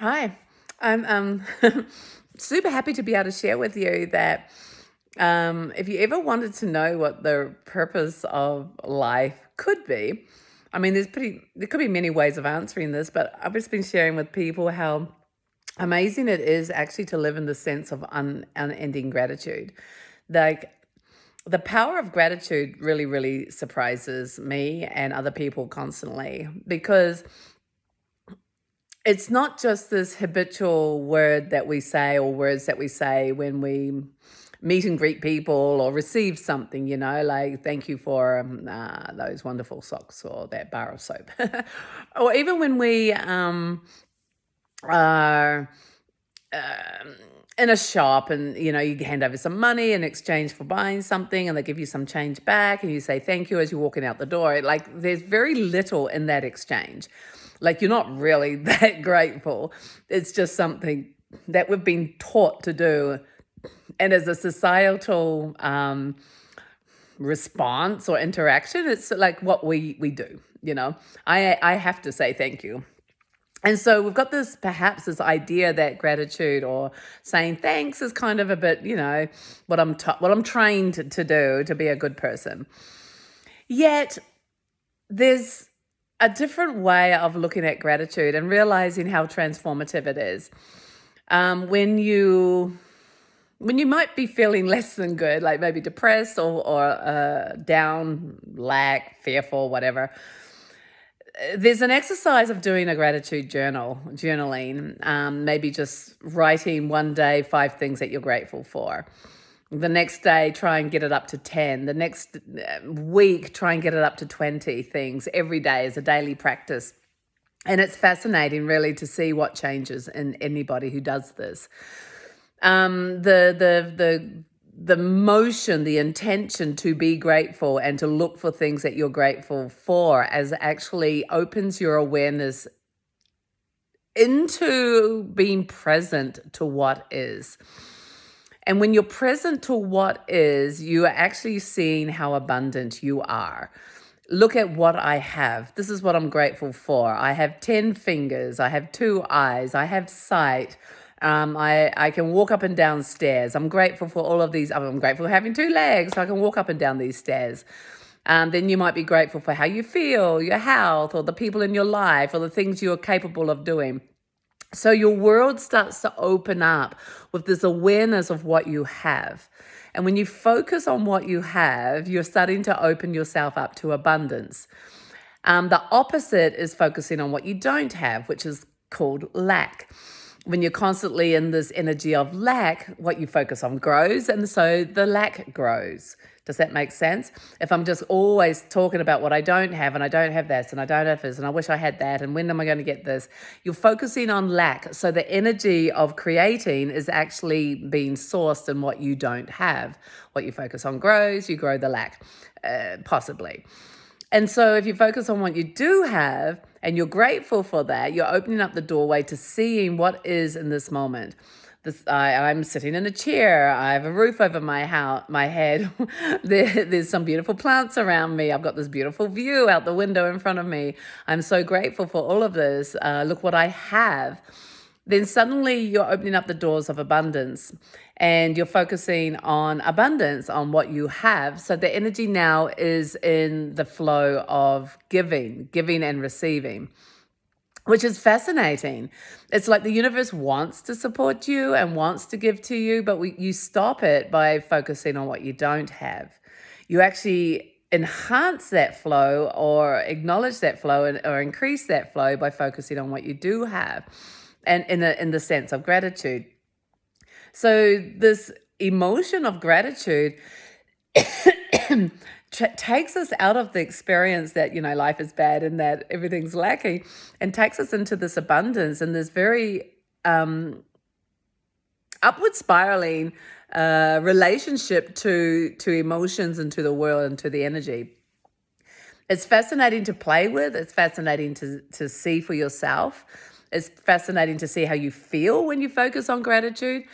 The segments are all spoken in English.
Hi, I'm super happy to be able to share with you that if you ever wanted to know what the purpose of life could be, I mean, there could be many ways of answering this, but I've just been sharing with people how amazing it is actually to live in the sense of unending gratitude. Like the power of gratitude really, really surprises me and other people constantly because it's not just this habitual word that we say or words that we say when we meet and greet people or receive something, like thank you for those wonderful socks or that bar of soap. Or even when we are in a shop and you hand over some money in exchange for buying something and they give you some change back and you say thank you as you're walking out the door. Like there's very little in that exchange. Like you're not really that grateful. It's just something that we've been taught to do, and as a societal response or interaction, it's like what we do. I have to say thank you. And so we've got perhaps this idea that gratitude or saying thanks is kind of a bit, what I'm trained to do to be a good person. Yet there's a different way of looking at gratitude and realizing how transformative it is. When you might be feeling less than good, like maybe depressed or down, lack, fearful, whatever, there's an exercise of doing a gratitude journaling, maybe just writing one day 5 things that you're grateful for. The next day, try and get it up to 10. The next week, try and get it up to 20 things every day as a daily practice. And it's fascinating, really, to see what changes in anybody who does this. The motion, the intention to be grateful and to look for things that you're grateful for as actually opens your awareness into being present to what is. And when you're present to what is, you are actually seeing how abundant you are. Look at what I have. This is what I'm grateful for. I have 10 fingers. I have 2 eyes. I have sight. I can walk up and down stairs. I'm grateful for all of these. I'm grateful for having 2 legs, so I can walk up and down these stairs. Then you might be grateful for how you feel, your health, or the people in your life, or the things you are capable of doing. So your world starts to open up with this awareness of what you have. And when you focus on what you have, you're starting to open yourself up to abundance. The opposite is focusing on what you don't have, which is called lack. When you're constantly in this energy of lack, what you focus on grows, and so the lack grows. Does that make sense? If I'm just always talking about what I don't have, and I don't have this, and I don't have this, and I wish I had that, and when am I going to get this? You're focusing on lack. So the energy of creating is actually being sourced in what you don't have. What you focus on grows, you grow the lack, possibly. And so if you focus on what you do have and you're grateful for that, you're opening up the doorway to seeing what is in this moment. I'm sitting in a chair. I have a roof over my head. There's some beautiful plants around me. I've got this beautiful view out the window in front of me. I'm so grateful for all of this. Look what I have. Then suddenly you're opening up the doors of abundance and you're focusing on abundance, on what you have. So the energy now is in the flow of giving and receiving, which is fascinating. It's like the universe wants to support you and wants to give to you, but you stop it by focusing on what you don't have. You actually enhance that flow or acknowledge that flow or increase that flow by focusing on what you do have, and in the sense of gratitude. So this emotion of gratitude takes us out of the experience that life is bad and that everything's lacking, and takes us into this abundance and this very upward spiraling relationship to emotions and to the world and to the energy. It's fascinating to play with. It's fascinating to see for yourself. It's fascinating to see how you feel when you focus on gratitude.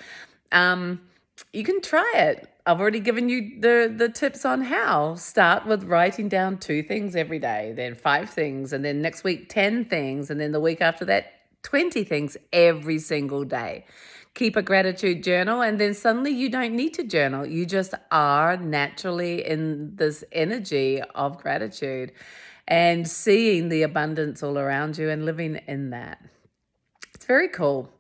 You can try it. I've already given you the tips on how. Start with writing down 2 things every day, then 5 things, and then next week 10 things, and then the week after that 20 things every single day. Keep a gratitude journal, and then suddenly you don't need to journal. You just are naturally in this energy of gratitude and seeing the abundance all around you and living in that. It's very cool.